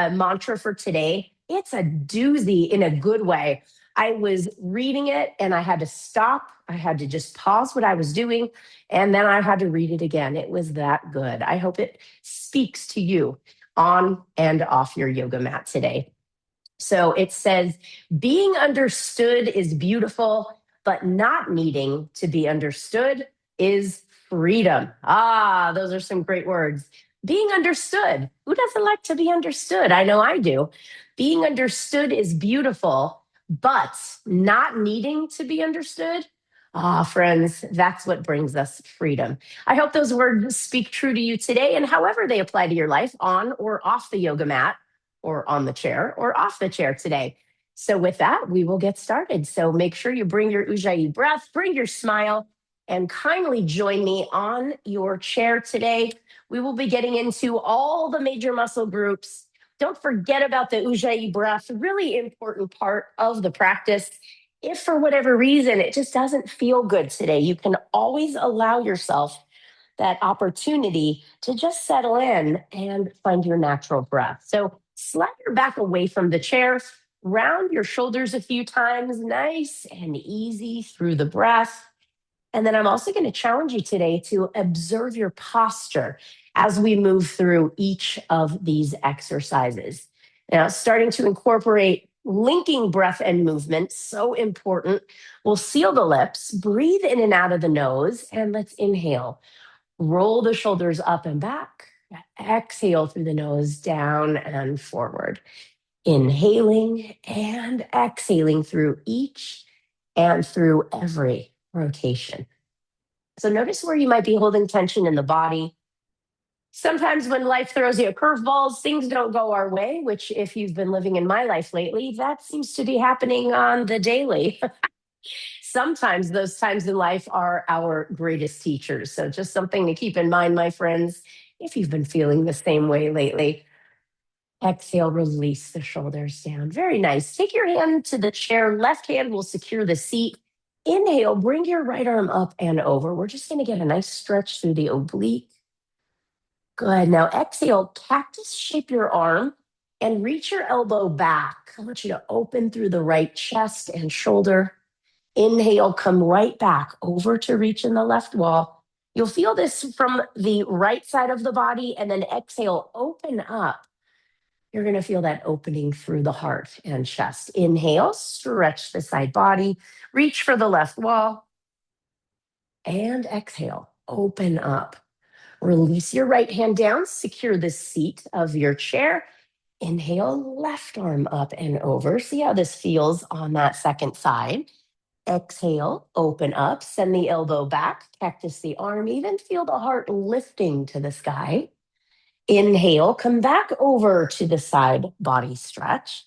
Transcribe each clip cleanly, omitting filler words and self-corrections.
mantra for today. It's a doozy in a good way. I was reading it and I had to stop. I had to just pause what I was doing and then I had to read it again. It was that good. I hope it speaks to you on and off your yoga mat today. So it says, being understood is beautiful, but not needing to be understood is freedom. Ah, those are some great words. Being understood. Who doesn't like to be understood? I know I do. Being understood is beautiful, but not needing to be understood. Ah, friends, that's what brings us freedom. I hope those words speak true to you today and however they apply to your life on or off the yoga mat or on the chair or off the chair today. So with that, we will get started. So make sure you bring your Ujjayi breath, bring your smile, and kindly join me on your chair today. We will be getting into all the major muscle groups. Don't forget about the Ujjayi breath, really important part of the practice. If for whatever reason it just doesn't feel good today, you can always allow yourself that opportunity to just settle in and find your natural breath. So slide your back away from the chair, round your shoulders a few times, nice and easy through the breath. And then I'm also going to challenge you today to observe your posture as we move through each of these exercises. Now, starting to incorporate linking breath and movement, so important. We'll seal the lips, breathe in and out of the nose, and let's inhale. Roll the shoulders up and back. Exhale through the nose, down and forward. Inhaling and exhaling through each and through every rotation. So notice where you might be holding tension in the body. Sometimes when life throws you curveballs, things don't go our way, which if you've been living in my life lately, that seems to be happening on the daily. Sometimes those times in life are our greatest teachers. So just something to keep in mind, my friends, if you've been feeling the same way lately. Exhale, release the shoulders down. Very nice. Take your hand to the chair. Left hand will secure the seat. Inhale, bring your right arm up and over. We're just going to get a nice stretch through the oblique. Good. Now exhale, cactus shape your arm and reach your elbow back. I want you to open through the right chest and shoulder. Inhale, come right back over to reach in the left wall. You'll feel this from the right side of the body, and then exhale, open up. You're going to feel that opening through the heart and chest. Inhale, stretch the side body, reach for the left wall, and exhale, open up. Release your right hand down, secure the seat of your chair. Inhale, left arm up and over. See how this feels on that second side. Exhale, open up, send the elbow back, cactus the arm, even feel the heart lifting to the sky. Inhale, come back over to the side body stretch.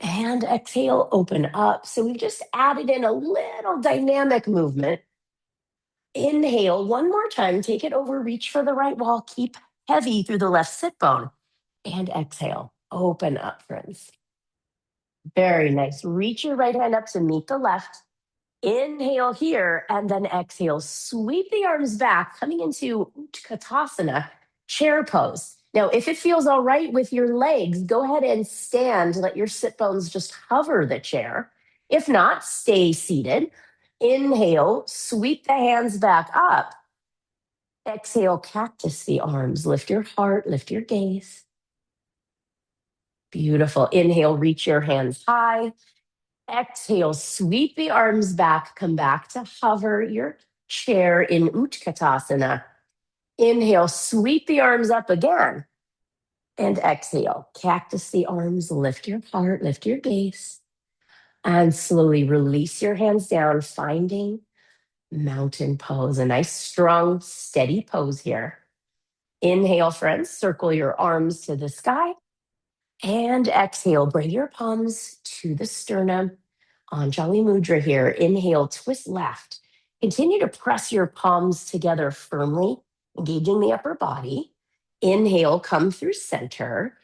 And exhale, open up. So we've just added in a little dynamic movement. Inhale, one more time, take it over, reach for the right wall, keep heavy through the left sit bone. And exhale, open up, friends. Very nice. Reach your right hand up to meet the left. Inhale here, and then exhale. Sweep the arms back, coming into Utkatasana, chair pose. Now, if it feels all right with your legs, go ahead and stand. Let your sit bones just hover the chair. If not, stay seated. Inhale, sweep the hands back up. Exhale, cactus the arms. Lift your heart, lift your gaze. Beautiful. Inhale, reach your hands high. Exhale, sweep the arms back, come back to hover your chair in Utkatasana. Inhale, sweep the arms up again. And exhale, cactus the arms, lift your heart, lift your gaze. And slowly release your hands down, finding mountain pose. A nice, strong, steady pose here. Inhale, friends, circle your arms to the sky. And exhale, bring your palms to the sternum. Anjali Mudra here. Inhale, twist left. Continue to press your palms together firmly, engaging the upper body. Inhale, come through center.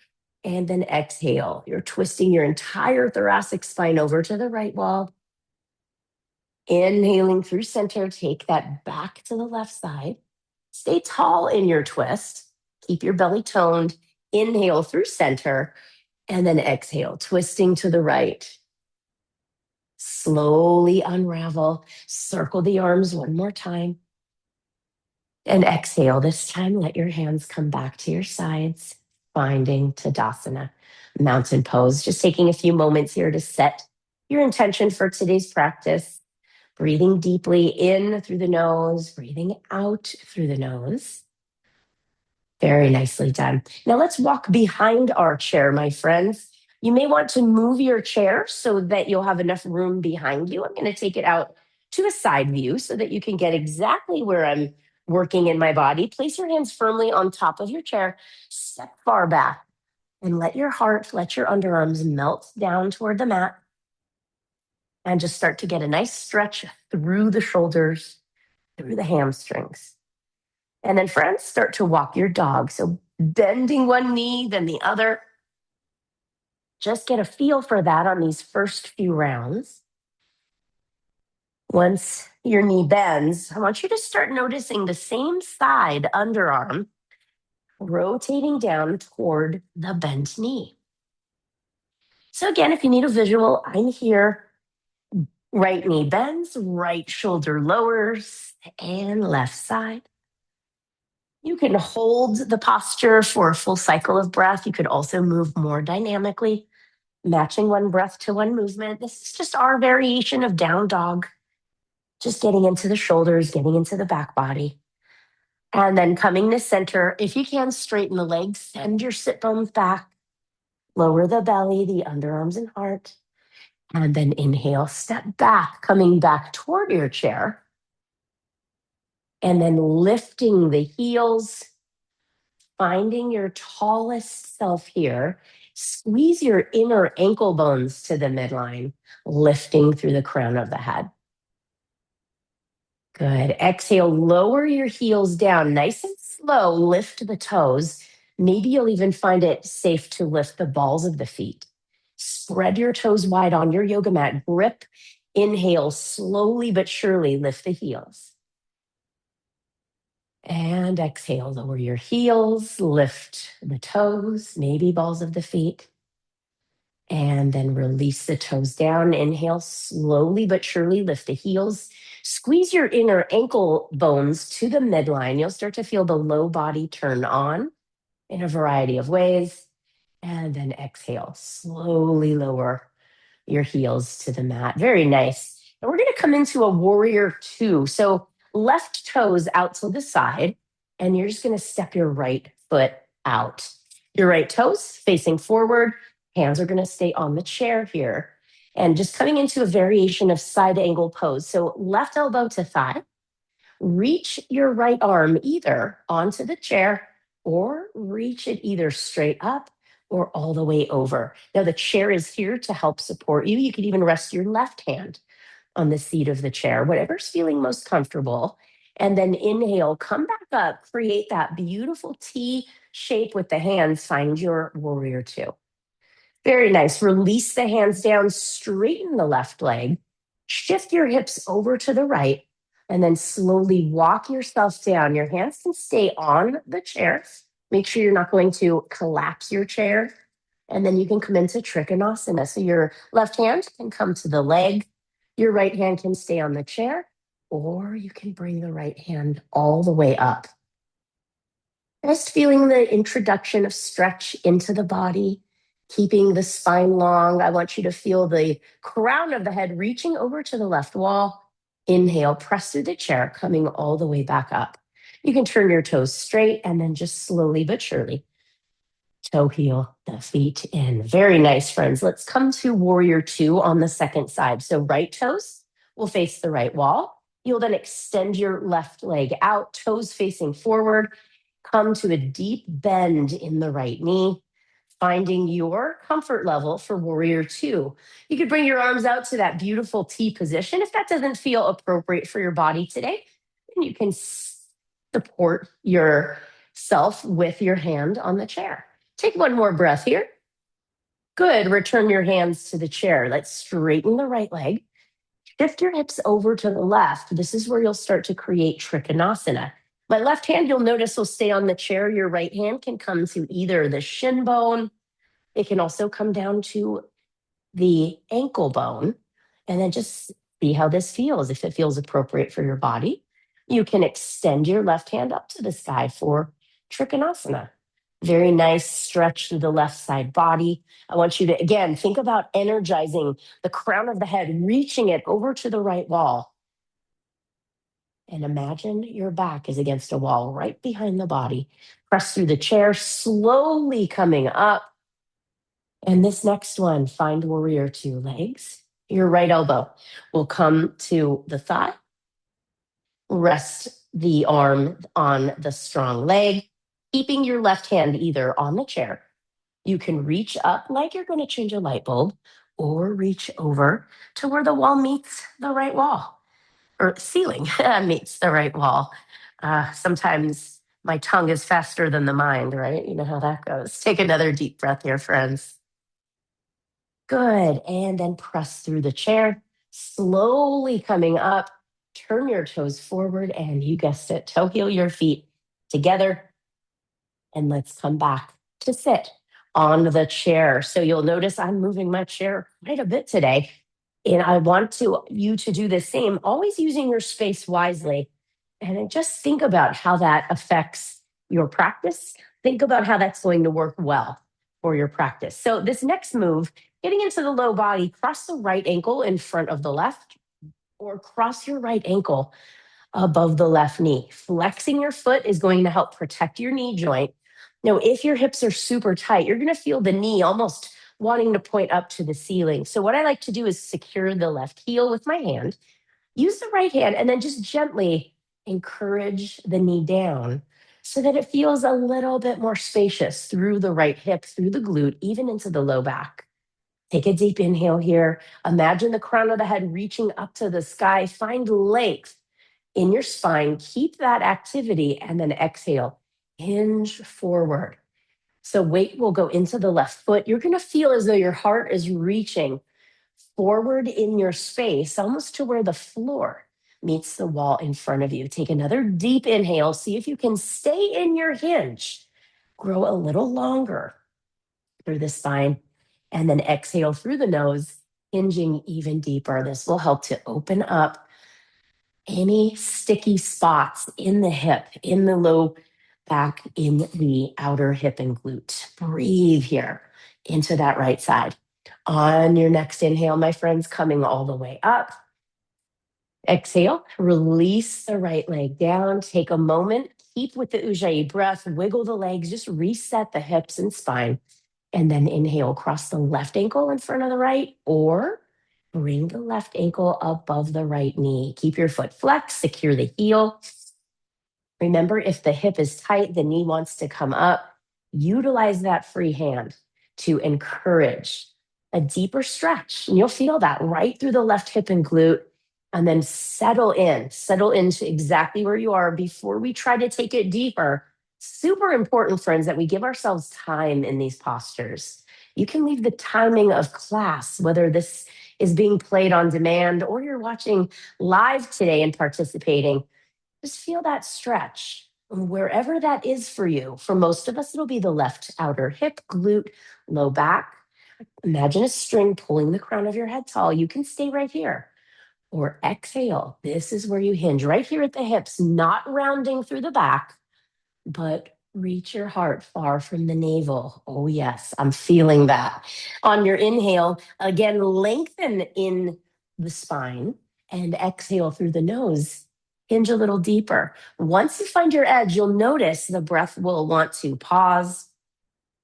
And then exhale. You're twisting your entire thoracic spine over to the right wall. Inhaling through center, take that back to the left side. Stay tall in your twist. Keep your belly toned. Inhale through center, and then exhale, twisting to the right. Slowly unravel, circle the arms one more time. And exhale. This time, let your hands come back to your sides, finding Tadasana, mountain pose. Just taking a few moments here to set your intention for today's practice. Breathing deeply in through the nose, breathing out through the nose. Very nicely done. Now let's walk behind our chair, my friends. You may want to move your chair so that you'll have enough room behind you. I'm going to take it out to a side view so that you can get exactly where I'm working in my body. Place your hands firmly on top of your chair, step far back, and let your heart, let your underarms melt down toward the mat. And just start to get a nice stretch through the shoulders, through the hamstrings. And then, friends, start to walk your dog. So bending one knee, then the other. Just get a feel for that on these first few rounds. Once your knee bends, I want you to start noticing the same side underarm rotating down toward the bent knee. So again, if you need a visual, I'm here. Right knee bends, right shoulder lowers, and left side. You can hold the posture for a full cycle of breath. You could also move more dynamically, matching one breath to one movement. This is just our variation of down dog, just getting into the shoulders, getting into the back body. And then coming to center, if you can, straighten the legs, send your sit bones back, lower the belly, the underarms and heart. And then inhale, step back, coming back toward your chair. And then lifting the heels, finding your tallest self here. Squeeze your inner ankle bones to the midline, lifting through the crown of the head. Good. Exhale, lower your heels down nice and slow. Lift the toes. Maybe you'll even find it safe to lift the balls of the feet. Spread your toes wide on your yoga mat. Grip. Inhale, slowly but surely lift the heels. And exhale, lower your heels, lift the toes, maybe balls of the feet. And then release the toes down. Inhale, slowly but surely lift the heels. Squeeze your inner ankle bones to the midline. You'll start to feel the low body turn on in a variety of ways. And then exhale, slowly lower your heels to the mat. Very nice. And we're going to come into a warrior two. So left toes out to the side, and you're just going to step your right foot out. Your right toes facing forward. Hands are going to stay on the chair here. And just coming into a variation of side angle pose. So left elbow to thigh. Reach your right arm either onto the chair or reach it either straight up or all the way over. Now, the chair is here to help support you. You could even rest your left hand on the seat of the chair, whatever's feeling most comfortable. And then inhale, come back up, create that beautiful T shape with the hands. Find your warrior two. Very nice. Release the hands down, straighten the left leg, shift your hips over to the right, and then slowly walk yourself down. Your hands can stay on the chair. Make sure you're not going to collapse your chair. And then you can come into Trikonasana. So your left hand can come to the leg, your right hand can stay on the chair, or you can bring the right hand all the way up. Just feeling the introduction of stretch into the body, keeping the spine long. I want you to feel the crown of the head reaching over to the left wall. Inhale, press through the chair, coming all the way back up. You can turn your toes straight and then just slowly but surely toe heel the feet in. Very nice, friends. Let's come to warrior two on the second side. So right toes will face the right wall. You'll then extend your left leg out, toes facing forward. Come to a deep bend in the right knee, finding your comfort level for warrior two. You could bring your arms out to that beautiful T position. If that doesn't feel appropriate for your body today, then you can support yourself with your hand on the chair. Take one more breath here. Good. Return your hands to the chair. Let's straighten the right leg. Shift your hips over to the left. This is where you'll start to create Trikonasana. My left hand, you'll notice, will stay on the chair. Your right hand can come to either the shin bone. It can also come down to the ankle bone. And then just see how this feels. If it feels appropriate for your body, you can extend your left hand up to the sky for Trikonasana. Very nice stretch through the left side body. I want you to, again, think about energizing the crown of the head, reaching it over to the right wall. And imagine your back is against a wall right behind the body. Press through the chair, slowly coming up. And this next one, find warrior two legs. Your right elbow will come to the thigh. Rest the arm on the strong leg, keeping your left hand either on the chair. You can reach up like you're going to change a light bulb, or reach over to where the wall meets the right wall, or ceiling meets the right wall. Sometimes my tongue is faster than the mind, right? You know how that goes. Take another deep breath here, friends. Good. And then press through the chair, slowly coming up. Turn your toes forward, and you guessed it, toe heel your feet together. And let's come back to sit on the chair. So you'll notice I'm moving my chair quite a bit today. And I want you to do the same, always using your space wisely. And then just think about how that affects your practice. Think about how that's going to work well for your practice. So this next move, getting into the low body, cross the right ankle in front of the left, or cross your right ankle above the left knee. Flexing your foot is going to help protect your knee joint. Now, if your hips are super tight, you're going to feel the knee almost wanting to point up to the ceiling. So what I like to do is secure the left heel with my hand, use the right hand, and then just gently encourage the knee down so that it feels a little bit more spacious through the right hip, through the glute, even into the low back. Take a deep inhale here. Imagine the crown of the head reaching up to the sky. Find length in your spine. Keep that activity, and then exhale. Hinge forward. So weight will go into the left foot. You're going to feel as though your heart is reaching forward in your space, almost to where the floor meets the wall in front of you. Take another deep inhale. See if you can stay in your hinge. Grow a little longer through the spine, and then exhale through the nose, hinging even deeper. This will help to open up any sticky spots in the hip, in the low back, in the outer hip and glute. Breathe here into that right side. On your next inhale, my friends, coming all the way up. Exhale, release the right leg down. Take a moment, keep with the Ujjayi breath, wiggle the legs, just reset the hips and spine. And then inhale, cross the left ankle in front of the right, or bring the left ankle above the right knee. Keep your foot flexed, secure the heel. Remember, if the hip is tight, the knee wants to come up. Utilize that free hand to encourage a deeper stretch. And you'll feel that right through the left hip and glute. And then settle into exactly where you are before we try to take it deeper. Super important, friends, that we give ourselves time in these postures. You can leave the timing of class, whether this is being played on demand or you're watching live today and participating. Just feel that stretch wherever that is for you. For most of us, it'll be the left outer hip, glute, low back. Imagine a string pulling the crown of your head tall. You can stay right here. Or exhale. This is where you hinge, right here at the hips, not rounding through the back, but reach your heart far from the navel. Oh, yes, I'm feeling that. On your inhale, again, lengthen in the spine and exhale through the nose. Hinge a little deeper. Once you find your edge, you'll notice the breath will want to pause.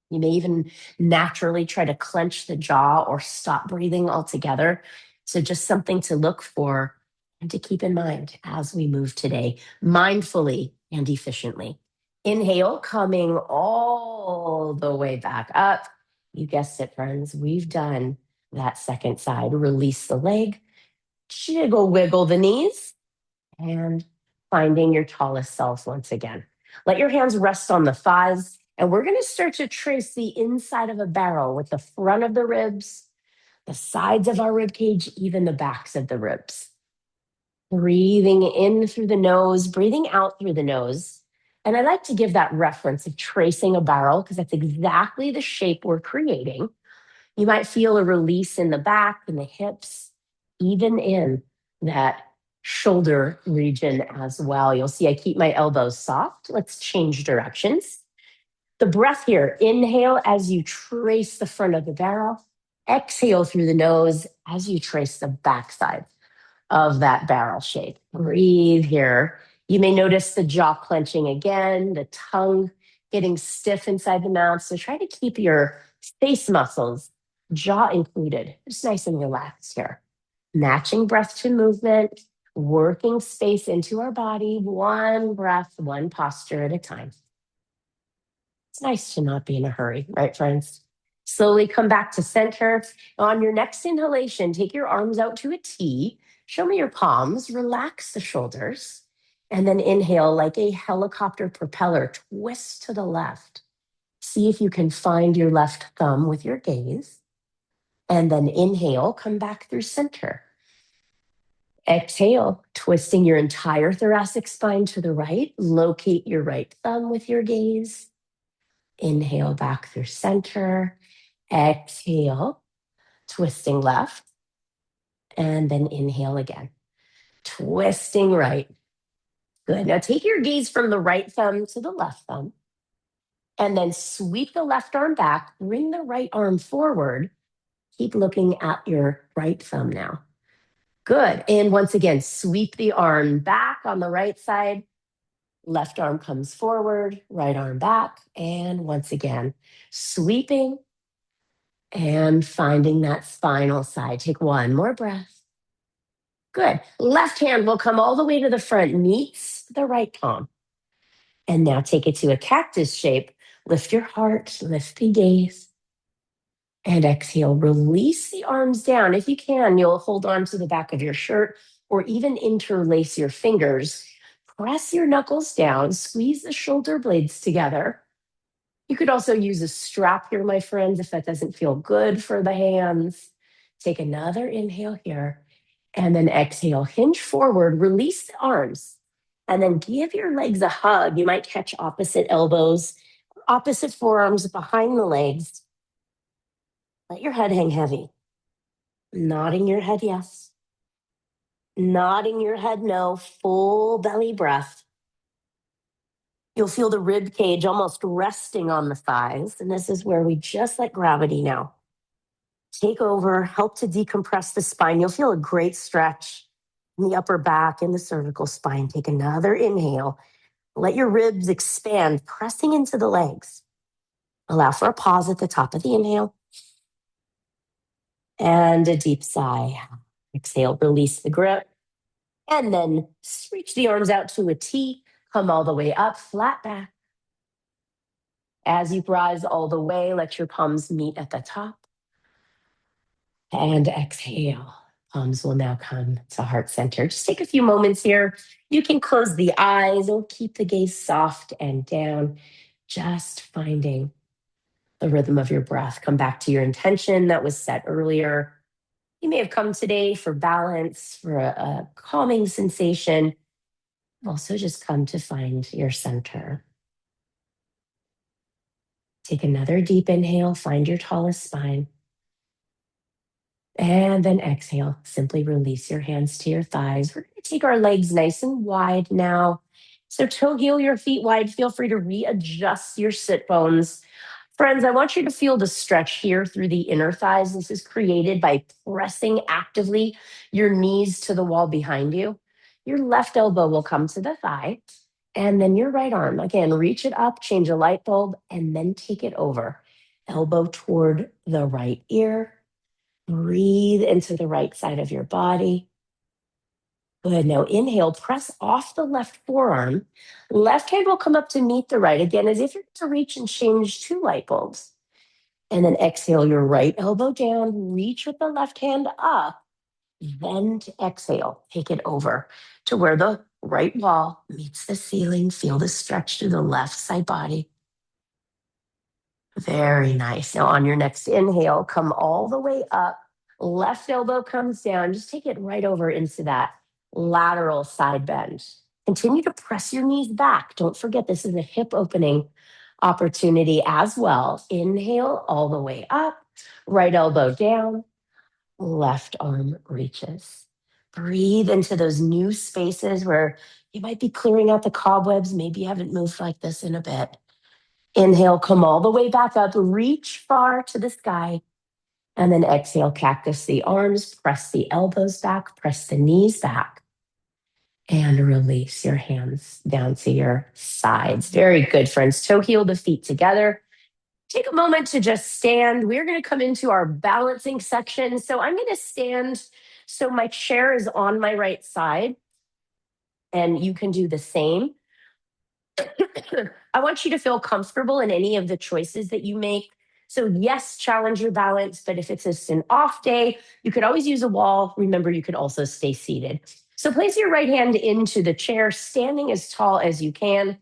You may even naturally try to clench the jaw or stop breathing altogether. So just something to look for and to keep in mind as we move today, mindfully and efficiently. Inhale, coming all the way back up. You guessed it, friends. We've done that second side. Release the leg, jiggle, wiggle the knees, and finding your tallest self once again. Let your hands rest on the thighs, and we're going to start to trace the inside of a barrel with the front of the ribs, the sides of our rib cage, even the backs of the ribs. Breathing in through the nose, breathing out through the nose. And I like to give that reference of tracing a barrel because that's exactly the shape we're creating. You might feel a release in the back and the hips, even in that shoulder region as well. You'll see I keep my elbows soft. Let's change directions. The breath here, inhale as you trace the front of the barrel. Exhale through the nose as you trace the backside of that barrel shape. Breathe here. You may notice the jaw clenching again, the tongue getting stiff inside the mouth. So try to keep your face muscles, jaw included, just nice and relaxed here. Matching breath to movement, working space into our body, one breath, one posture at a time. It's nice to not be in a hurry, right, friends? Slowly come back to center. On your next inhalation, take your arms out to a T. Show me your palms. Relax the shoulders. And then inhale like a helicopter propeller. Twist to the left. See if you can find your left thumb with your gaze. And then inhale, come back through center. Exhale, twisting your entire thoracic spine to the right. Locate your right thumb with your gaze. Inhale back through center. Exhale, twisting left. And then inhale again, twisting right. Good. Now take your gaze from the right thumb to the left thumb. And then sweep the left arm back. Bring the right arm forward. Keep looking at your right thumb now. Good. And once again, sweep the arm back on the right side. Left arm comes forward, right arm back. And once again, sweeping and finding that spinal side. Take one more breath. Good. Left hand will come all the way to the front, meets the right palm. And now take it to a cactus shape. Lift your heart, lift the gaze. And exhale, release the arms down. If you can, you'll hold on to the back of your shirt or even interlace your fingers. Press your knuckles down, squeeze the shoulder blades together. You could also use a strap here, my friends, if that doesn't feel good for the hands. Take another inhale here, and then exhale. Hinge forward, release the arms, and then give your legs a hug. You might catch opposite elbows, opposite forearms behind the legs. Let your head hang heavy. Nodding your head yes. Nodding your head no. Full belly breath. You'll feel the rib cage almost resting on the thighs. And this is where we just let gravity now take over, help to decompress the spine. You'll feel a great stretch in the upper back and the cervical spine. Take another inhale. Let your ribs expand, pressing into the legs. Allow for a pause at the top of the inhale. And a deep sigh. Exhale, release the grip. And then reach the arms out to a T. Come all the way up, flat back. As you rise all the way, let your palms meet at the top. And exhale. Palms will now come to heart center. Just take a few moments here. You can close the eyes or keep the gaze soft and down. Just finding the rhythm of your breath. Come back to your intention that was set earlier. You may have come today for balance, for a calming sensation. Also just come to find your center. Take another deep inhale, find your tallest spine. And then exhale, simply release your hands to your thighs. We're going to take our legs nice and wide now. So toe heel your feet wide. Feel free to readjust your sit bones. Friends, I want you to feel the stretch here through the inner thighs. This is created by pressing actively your knees to the wall behind you. Your left elbow will come to the thigh, and then your right arm. Again, reach it up, change a light bulb, and then take it over. Elbow toward the right ear. Breathe into the right side of your body. Good. Now inhale, press off the left forearm. Left hand will come up to meet the right. Again, as if you're going to reach and change two light bulbs. And then exhale your right elbow down, reach with the left hand up. Then to exhale, take it over to where the right wall meets the ceiling. Feel the stretch through the left side body. Very nice. Now on your next inhale, come all the way up. Left elbow comes down. Just take it right over into that lateral side bend. Continue to press your knees back. Don't forget, this is a hip opening opportunity as well. Inhale all the way up, right elbow down, left arm reaches. Breathe into those new spaces where you might be clearing out the cobwebs. Maybe you haven't moved like this in a bit. Inhale, come all the way back up, reach far to the sky. And then exhale, cactus the arms, press the elbows back, press the knees back, and release your hands down to your sides. Very good, friends. Toe heel the feet together. Take a moment to just stand. We're going to come into our balancing section. So I'm going to stand so my chair is on my right side, and you can do the same. I want you to feel comfortable in any of the choices that you make. So, yes, challenge your balance, but if it's just an off day, you could always use a wall. Remember, you could also stay seated. So, place your right hand into the chair, standing as tall as you can.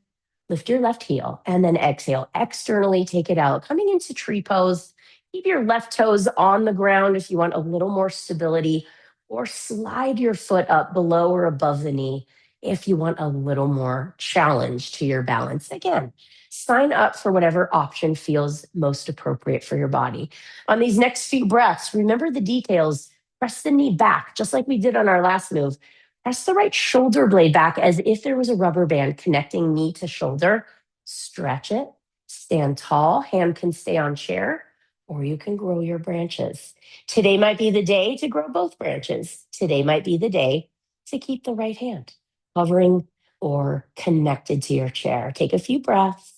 Lift your left heel and then exhale. Externally, take it out. Coming into tree pose. Keep your left toes on the ground if you want a little more stability, or slide your foot up below or above the knee if you want a little more challenge to your balance. Again, sign up for whatever option feels most appropriate for your body. On these next few breaths, remember the details. Press the knee back, just like we did on our last move. Press the right shoulder blade back as if there was a rubber band connecting knee to shoulder. Stretch it. Stand tall. Hand can stay on chair, or you can grow your branches. Today might be the day to grow both branches. Today might be the day to keep the right hand hovering or connected to your chair. Take a few breaths.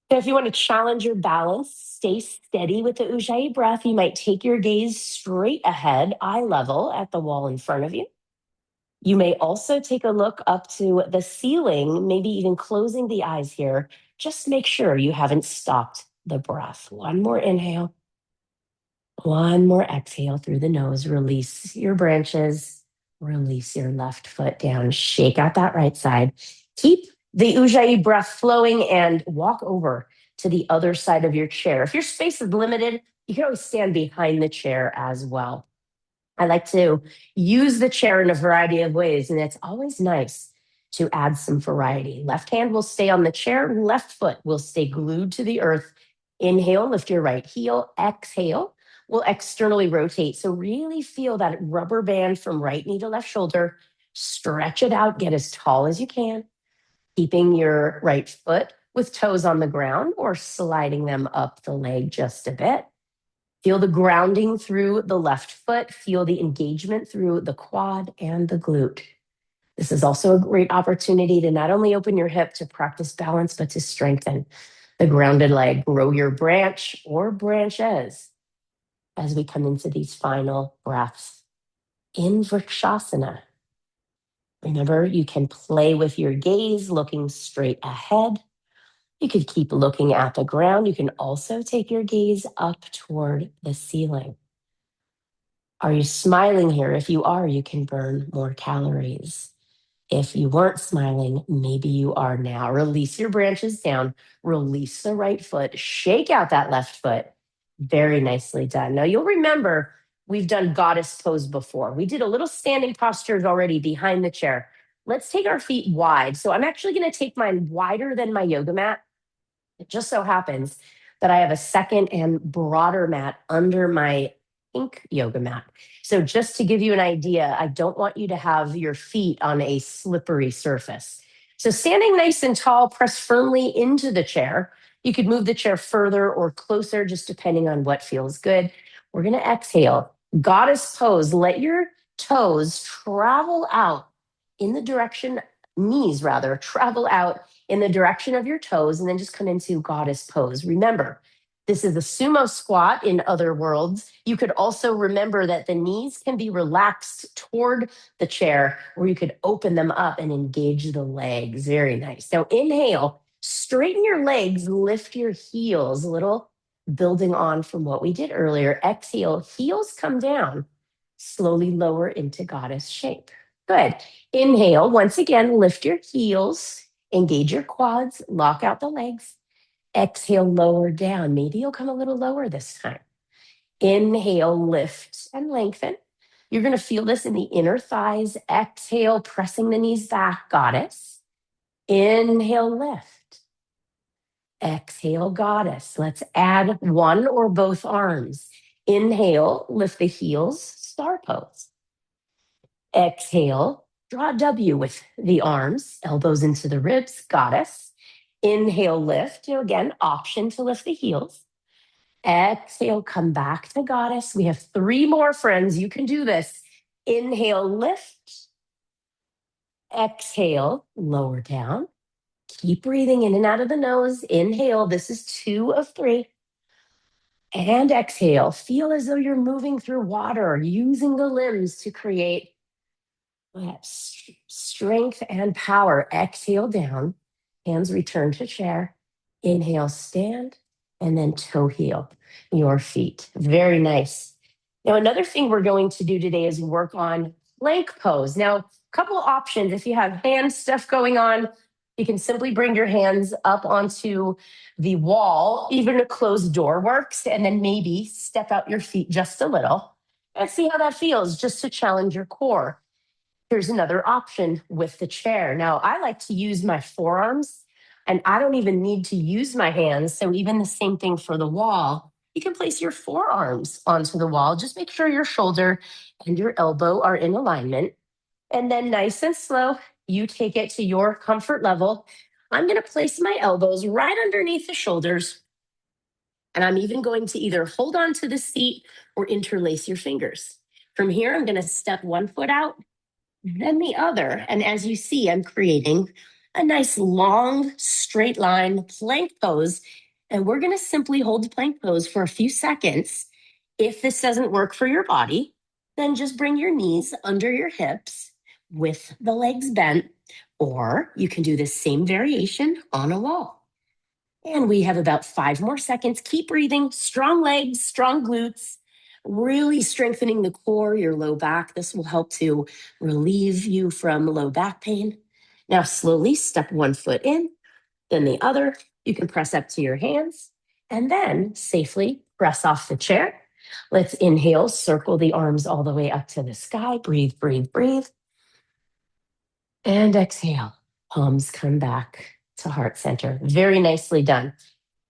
And if you want to challenge your balance, stay steady with the Ujjayi breath. You might take your gaze straight ahead, eye level at the wall in front of you. You may also take a look up to the ceiling, maybe even closing the eyes here. Just make sure you haven't stopped the breath. One more inhale. One more exhale through the nose. Release your branches. Release your left foot down. Shake out that right side. Keep the Ujjayi breath flowing and walk over to the other side of your chair. If your space is limited, you can always stand behind the chair as well. I like to use the chair in a variety of ways, and it's always nice to add some variety. Left hand will stay on the chair, left foot will stay glued to the earth. Inhale, lift your right heel. Exhale, will externally rotate. So really feel that rubber band from right knee to left shoulder. Stretch it out, get as tall as you can, keeping your right foot with toes on the ground or sliding them up the leg just a bit. Feel the grounding through the left foot. Feel the engagement through the quad and the glute. This is also a great opportunity to not only open your hip to practice balance, but to strengthen the grounded leg. Grow your branch or branches as we come into these final breaths. In Vrikshasana, remember, you can play with your gaze, looking straight ahead. You could keep looking at the ground. You can also take your gaze up toward the ceiling. Are you smiling here? If you are, you can burn more calories. If you weren't smiling, maybe you are now. Release your branches down, release the right foot, shake out that left foot. Very nicely done. Now you'll remember we've done goddess pose before. We did a little standing postures already behind the chair. Let's take our feet wide. So I'm actually going to take mine wider than my yoga mat. It just so happens that I have a second and broader mat under my pink yoga mat. So just to give you an idea, I don't want you to have your feet on a slippery surface. So standing nice and tall, press firmly into the chair. You could move the chair further or closer, just depending on what feels good. We're going to exhale. Goddess pose. Let your toes travel out in the direction, knees rather, travel out in the direction of your toes, and then just come into goddess pose. Remember, this is a sumo squat in other worlds. You could also remember that the knees can be relaxed toward the chair, or you could open them up and engage the legs. Very nice. Now inhale, straighten your legs, lift your heels, a little building on from what we did earlier. Exhale, heels come down, slowly lower into goddess shape. Good. Inhale, once again, lift your heels, engage your quads, lock out the legs. Exhale, lower down. Maybe you'll come a little lower this time. Inhale, lift and lengthen. You're going to feel this in the inner thighs. Exhale, pressing the knees back, goddess. Inhale, lift. Exhale, goddess. Let's add one or both arms. Inhale, lift the heels, star pose. Exhale, draw a W with the arms, elbows into the ribs, goddess. Inhale, lift. Again, option to lift the heels. Exhale, come back to goddess. We have 3 more, friends. You can do this. Inhale, lift. Exhale, lower down. Keep breathing in and out of the nose. Inhale. This is 2 of 3. And exhale. Feel as though you're moving through water, using the limbs to create strength and power. Exhale down. Hands return to chair. Inhale, stand, and then toe heel your feet. Very nice. Now, another thing we're going to do today is work on plank pose. Now, a couple options. If you have hand stuff going on, you can simply bring your hands up onto the wall. Even a closed door works, and then maybe step out your feet just a little and see how that feels, just to challenge your core. Here's another option with the chair. Now, I like to use my forearms, and I don't even need to use my hands. So even the same thing for the wall. You can place your forearms onto the wall. Just make sure your shoulder and your elbow are in alignment. And then nice and slow, you take it to your comfort level. I'm going to place my elbows right underneath the shoulders. And I'm even going to either hold on to the seat or interlace your fingers. From here, I'm going to step one foot out, then the other. And as you see, I'm creating a nice long straight line plank pose. And we're going to simply hold the plank pose for a few seconds. If this doesn't work for your body, then just bring your knees under your hips with the legs bent, or you can do the same variation on a wall. And we have about 5 more seconds. Keep breathing, strong legs, strong glutes, really strengthening the core, your low back. This will help to relieve you from low back pain. Now, slowly step one foot in, then the other. You can press up to your hands and then safely press off the chair. Let's inhale, circle the arms all the way up to the sky. Breathe, breathe, breathe. And exhale, palms come back to heart center. Very nicely done.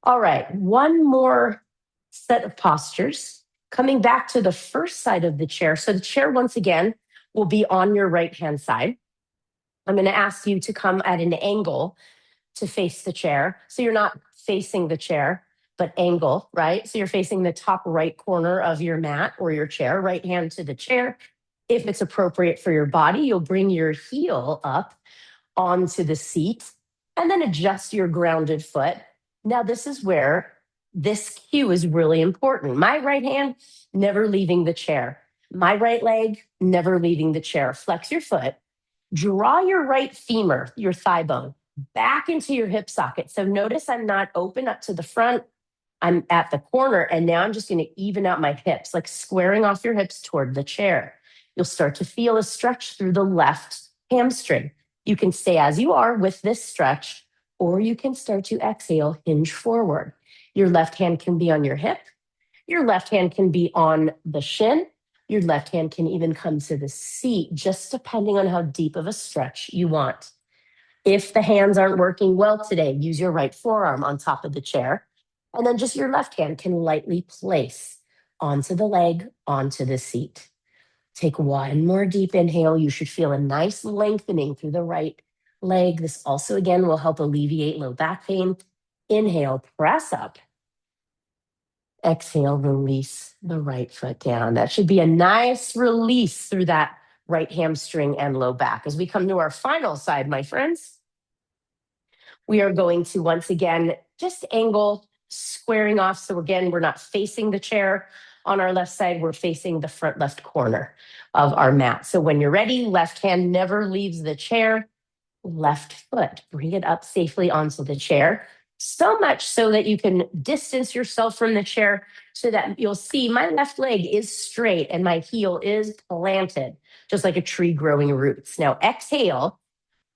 All right, one more set of postures. Coming back to the first side of the chair. So the chair, once again, will be on your right-hand side. I'm going to ask you to come at an angle to face the chair. So you're not facing the chair, but angle, right? So you're facing the top right corner of your mat or your chair, right hand to the chair. If it's appropriate for your body, you'll bring your heel up onto the seat and then adjust your grounded foot. Now, this is where this cue is really important. My right hand, never leaving the chair. My right leg, never leaving the chair. Flex your foot. Draw your right femur, your thigh bone, back into your hip socket. So notice I'm not open up to the front. I'm at the corner, and now I'm just going to even out my hips, like squaring off your hips toward the chair. You'll start to feel a stretch through the left hamstring. You can stay as you are with this stretch, or you can start to exhale, hinge forward. Your left hand can be on your hip. Your left hand can be on the shin. Your left hand can even come to the seat, just depending on how deep of a stretch you want. If the hands aren't working well today, use your right forearm on top of the chair. And then just your left hand can lightly place onto the leg, onto the seat. Take one more deep inhale. You should feel a nice lengthening through the right leg. This also, again, will help alleviate low back pain. Inhale, press up. Exhale, release the right foot down. That should be a nice release through that right hamstring and low back. As we come to our final side, my friends, we are going to once again just angle, squaring off. So again, we're not facing the chair on our left side. We're facing the front left corner of our mat. So when you're ready, left hand never leaves the chair. Left foot, bring it up safely onto the chair. So much so that you can distance yourself from the chair so that you'll see my left leg is straight and my heel is planted, just like a tree growing roots. Now exhale,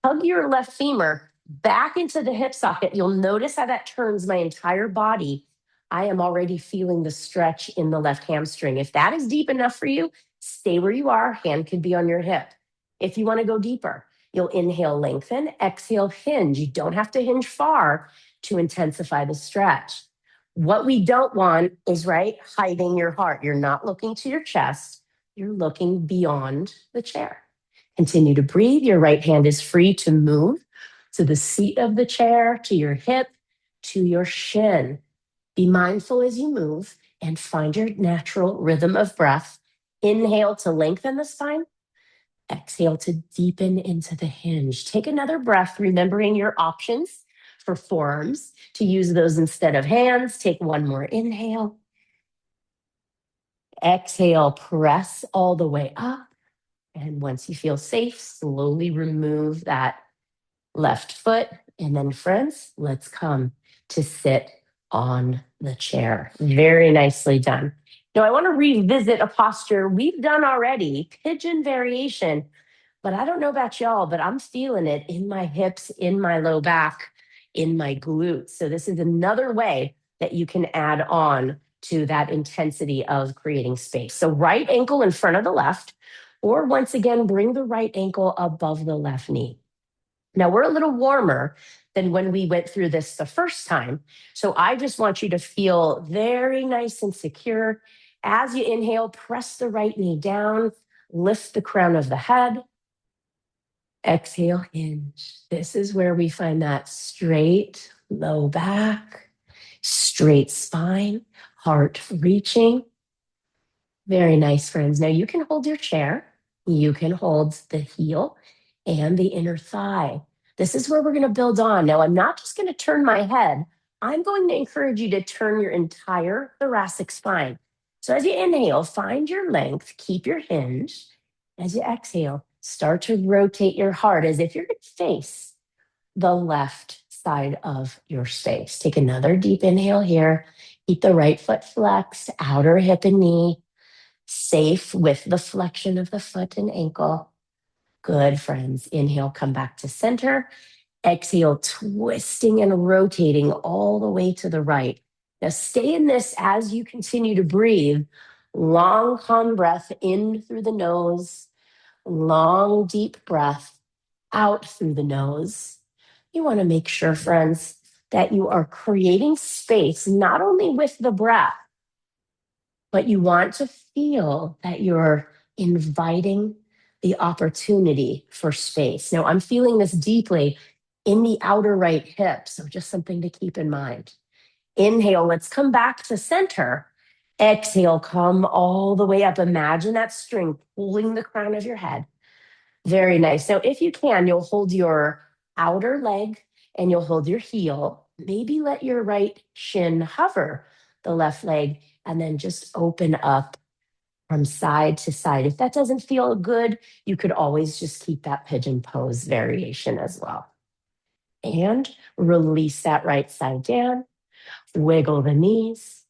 hug your left femur back into the hip socket. You'll notice how that turns my entire body. I am already feeling the stretch in the left hamstring. If that is deep enough for you, Stay where you are, hand could be on your hip. If you want to go deeper, you'll inhale, lengthen, exhale, hinge. You don't have to hinge far to intensify the stretch. What we don't want is, right, hiding your heart. You're not looking to your chest, you're looking beyond the chair. Continue to breathe. Your right hand is free to move to the seat of the chair, to your hip, to your shin. Be mindful as you move and find your natural rhythm of breath. Inhale to lengthen the spine. Exhale to deepen into the hinge. Take another breath, remembering your options for forearms to use those instead of hands. Take one more inhale. Exhale, press all the way up. And once you feel safe, slowly remove that left foot. And then, friends, let's come to sit on the chair. Very nicely done. Now, I want to revisit a posture we've done already, pigeon variation. But I don't know about y'all, but I'm feeling it in my hips, in my low back, in my glutes. So, this is another way that you can add on to that intensity of creating space. So, right ankle in front of the left, or once again, bring the right ankle above the left knee. Now, we're a little warmer than when we went through this the first time. So, I just want you to feel very nice and secure. As you inhale, press the right knee down, lift the crown of the head. Exhale, hinge. This is where we find that straight low back, straight spine, heart reaching. Very nice, friends. Now you can hold your chair. You can hold the heel and the inner thigh. This is where we're going to build on. Now, I'm not just going to turn my head. I'm going to encourage you to turn your entire thoracic spine. So as you inhale, find your length, keep your hinge. As you exhale, start to rotate your heart as if you're going to face the left side of your space. Take another deep inhale here. Keep the right foot flexed, outer hip and knee, safe with the flexion of the foot and ankle. Good, friends. Inhale, come back to center. Exhale, twisting and rotating all the way to the right. Now, stay in this as you continue to breathe. Long, calm breath in through the nose. Long, deep breath out through the nose. You want to make sure, friends, that you are creating space, not only with the breath, but you want to feel that you're inviting the opportunity for space. Now, I'm feeling this deeply in the outer right hip, so just something to keep in mind. Inhale, let's come back to center. Exhale, come all the way up. Imagine that string pulling the crown of your head. Very nice. Now, if you can, you'll hold your outer leg and you'll hold your heel. Maybe let your right shin hover the left leg and then just open up from side to side. If that doesn't feel good, you could always just keep that pigeon pose variation as well. And release that right side down. Wiggle the knees.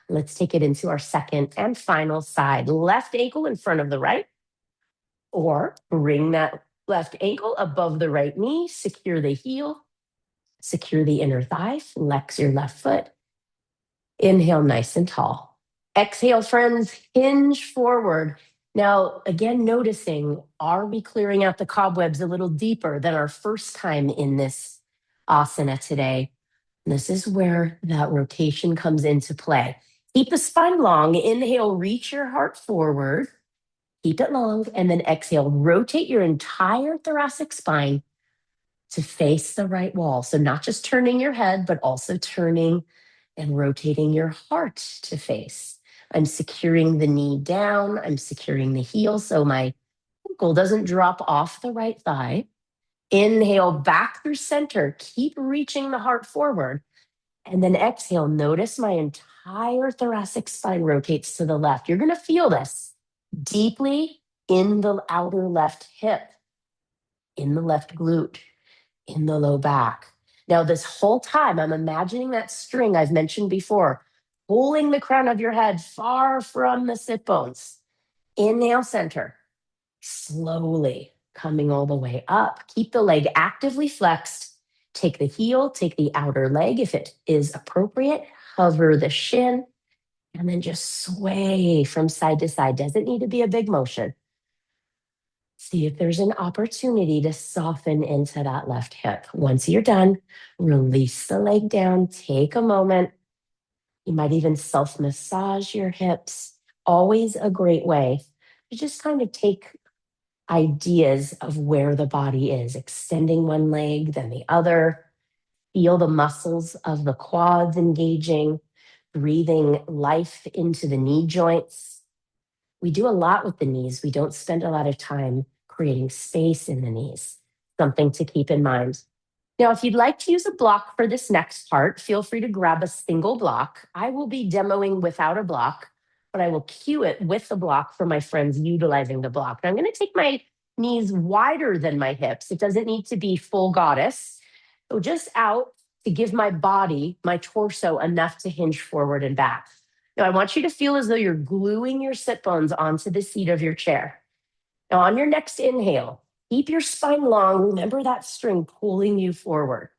Let's take it into our second and final side. Left ankle in front of the right. Or bring that left ankle above the right knee. Secure the heel. Secure the inner thigh. Flex your left foot. Inhale nice and tall. Exhale, friends, hinge forward. Now, again, noticing, are we clearing out the cobwebs a little deeper than our first time in this asana today? This is where that rotation comes into play. Keep the spine long. Inhale, reach your heart forward. Keep it long. And then exhale, rotate your entire thoracic spine to face the right wall. So not just turning your head, but also turning and rotating your heart to face. I'm securing the knee down. I'm securing the heel so my ankle doesn't drop off the right thigh. Inhale back through center. Keep reaching the heart forward. And then exhale. Notice my entire thoracic spine rotates to the left. You're going to feel this deeply in the outer left hip, in the left glute, in the low back. Now, this whole time, I'm imagining that string I've mentioned before, pulling the crown of your head far from the sit bones. Inhale, center. Slowly coming all the way up. Keep the leg actively flexed. Take the heel, take the outer leg if it is appropriate. Hover the shin. And then just sway from side to side. Doesn't need to be a big motion. See if there's an opportunity to soften into that left hip. Once you're done, release the leg down, take a moment. You might even self massage your hips. Always a great way to just kind of take ideas of where the body is, extending one leg, then the other. Feel the muscles of the quads engaging, breathing life into the knee joints. We do a lot with the knees. We don't spend a lot of time creating space in the knees. Something to keep in mind. Now, if you'd like to use a block for this next part, feel free to grab a single block. I will be demoing without a block, but I will cue it with the block for my friends utilizing the block. And I'm going to take my knees wider than my hips. It doesn't need to be full goddess. So just out to give my body, my torso, enough to hinge forward and back. Now, I want you to feel as though you're gluing your sit bones onto the seat of your chair. Now, on your next inhale, keep your spine long. Remember that string pulling you forward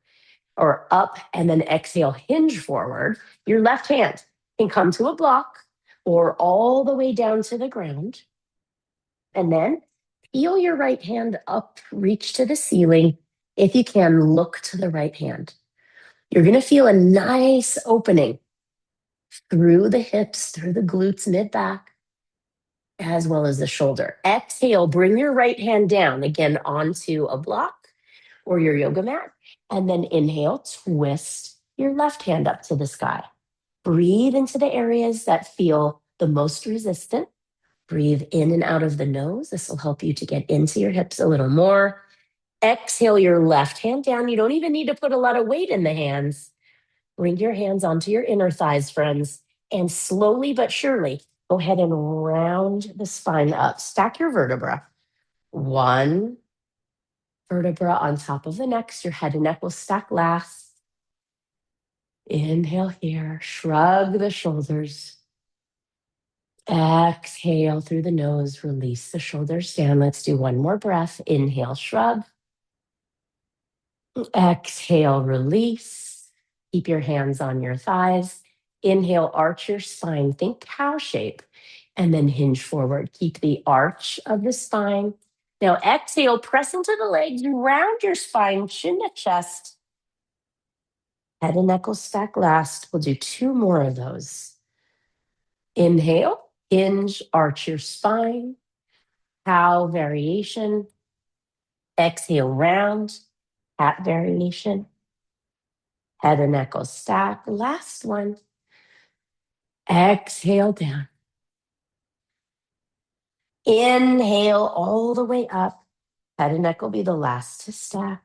or up, and then exhale, hinge forward. Your left hand can come to a block or all the way down to the ground. And then peel your right hand up, reach to the ceiling. If you can, look to the right hand. You're going to feel a nice opening through the hips, through the glutes, mid back, as well as the shoulder. Exhale, bring your right hand down again onto a block or your yoga mat. And then inhale, twist your left hand up to the sky. Breathe into the areas that feel the most resistant. Breathe in and out of the nose. This will help you to get into your hips a little more. Exhale your left hand down. You don't even need to put a lot of weight in the hands. Bring your hands onto your inner thighs, friends, and slowly but surely go ahead and round the spine up. Stack your vertebra. One vertebra on top of the next. Your head and neck will stack last. Inhale here. Shrug the shoulders. Exhale through the nose. Release the shoulders down. Let's do one more breath. Inhale, shrug. Exhale, release. Keep your hands on your thighs. Inhale, arch your spine. Think cow shape. And then hinge forward. Keep the arch of the spine. Now exhale, press into the legs, round your spine, chin to chest. Head and neck will stack last. We'll do two more of those. Inhale, hinge, arch your spine. Cow variation. Exhale, round. Cat variation. Head and neck will stack. Last one. Exhale down. Inhale all the way up. Head and neck will be the last to stack.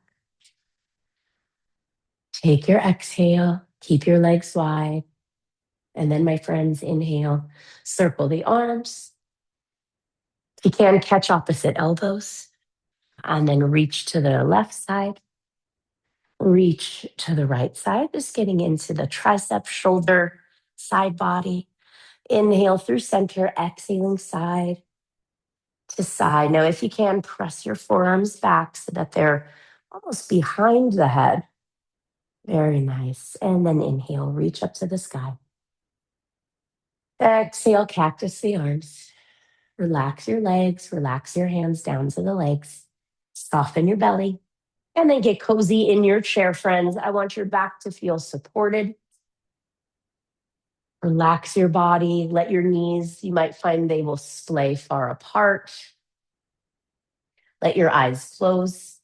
Take your exhale. Keep your legs wide. And then, my friends, inhale. Circle the arms. If you can, catch opposite elbows. And then reach to the left side. Reach to the right side. Just getting into the tricep, shoulder, side body. Inhale through center. Exhaling side to side. Now, if you can, press your forearms back so that they're almost behind the head. Very nice. And then inhale, reach up to the sky. Exhale, cactus the arms. Relax your legs, relax your hands down to the legs. Soften your belly. And then get cozy in your chair, friends. I want your back to feel supported. Relax your body. Let your knees, you might find they will splay far apart. Let your eyes close.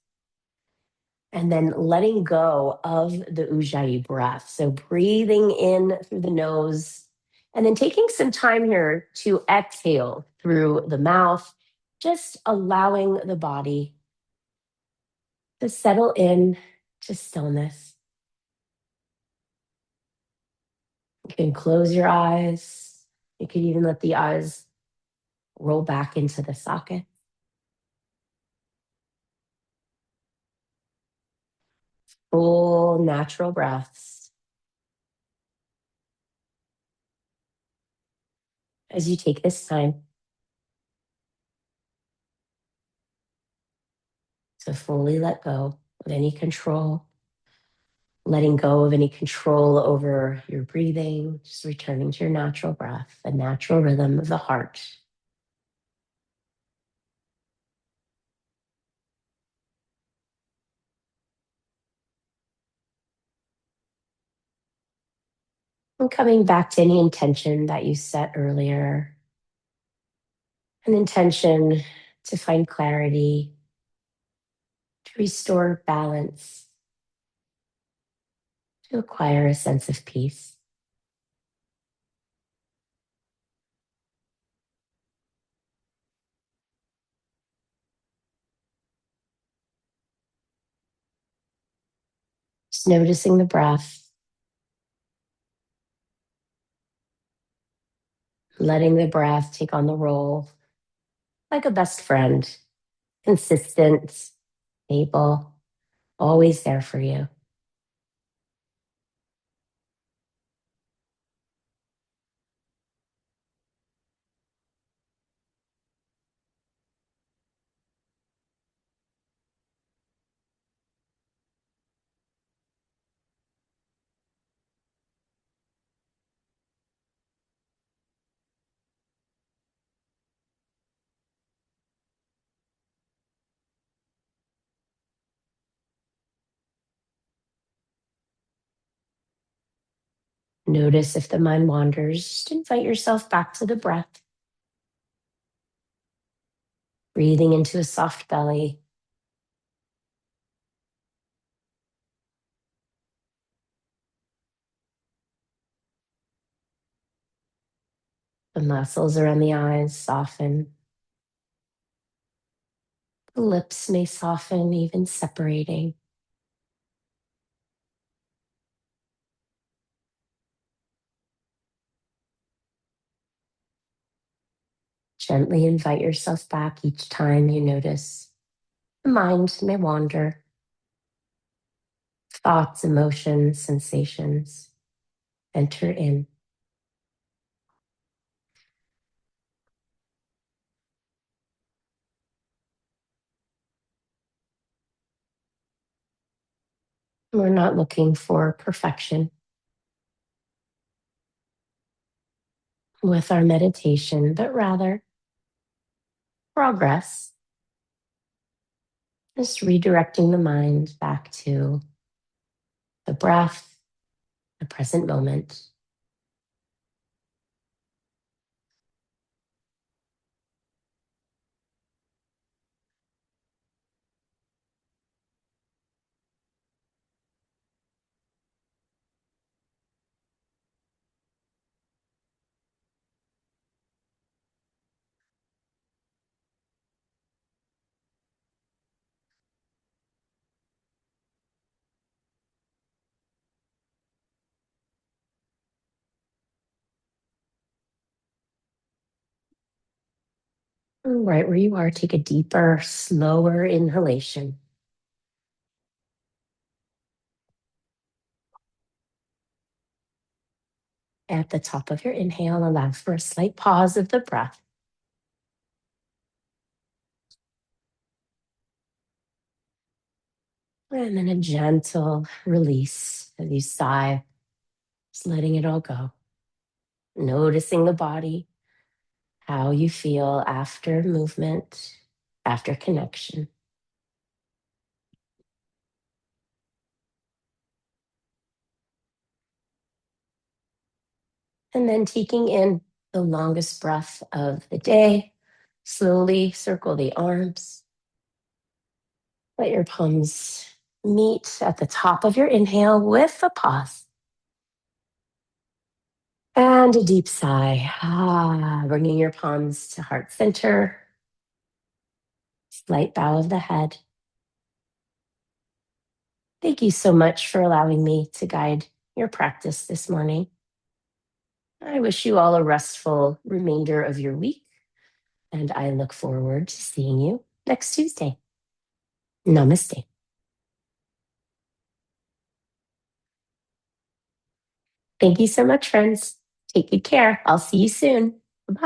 And then letting go of the Ujjayi breath. So breathing in through the nose and then taking some time here to exhale through the mouth, just allowing the body to settle in to stillness. You can close your eyes. You can even let the eyes roll back into the socket. Full natural breaths. As you take this time to fully let go of any control, letting go of any control over your breathing, just returning to your natural breath, the natural rhythm of the heart. And coming back to any intention that you set earlier, an intention to find clarity, to restore balance, to acquire a sense of peace. Just noticing the breath, letting the breath take on the role like a best friend, consistent, stable, always there for you. Notice if the mind wanders, just invite yourself back to the breath, breathing into a soft belly. The muscles around the eyes soften. The lips may soften, even separating. Gently invite yourself back each time you notice the mind may wander. Thoughts, emotions, sensations enter in. We're not looking for perfection with our meditation, but rather progress. Just redirecting the mind back to the breath, the present moment. Right where you are, take a deeper, slower inhalation. At the top of your inhale, allow for a slight pause of the breath. And then a gentle release as you sigh, just letting it all go. Noticing the body, how you feel after movement, after connection. And then taking in the longest breath of the day, slowly circle the arms. Let your palms meet at the top of your inhale with a pause. And a deep sigh. Bringing your palms to heart center. Slight bow of the head. Thank you so much for allowing me to guide your practice this morning. I wish you all a restful remainder of your week, and I look forward to seeing you next Tuesday. Namaste. Thank you so much, friends. Take good care. I'll see you soon. Bye.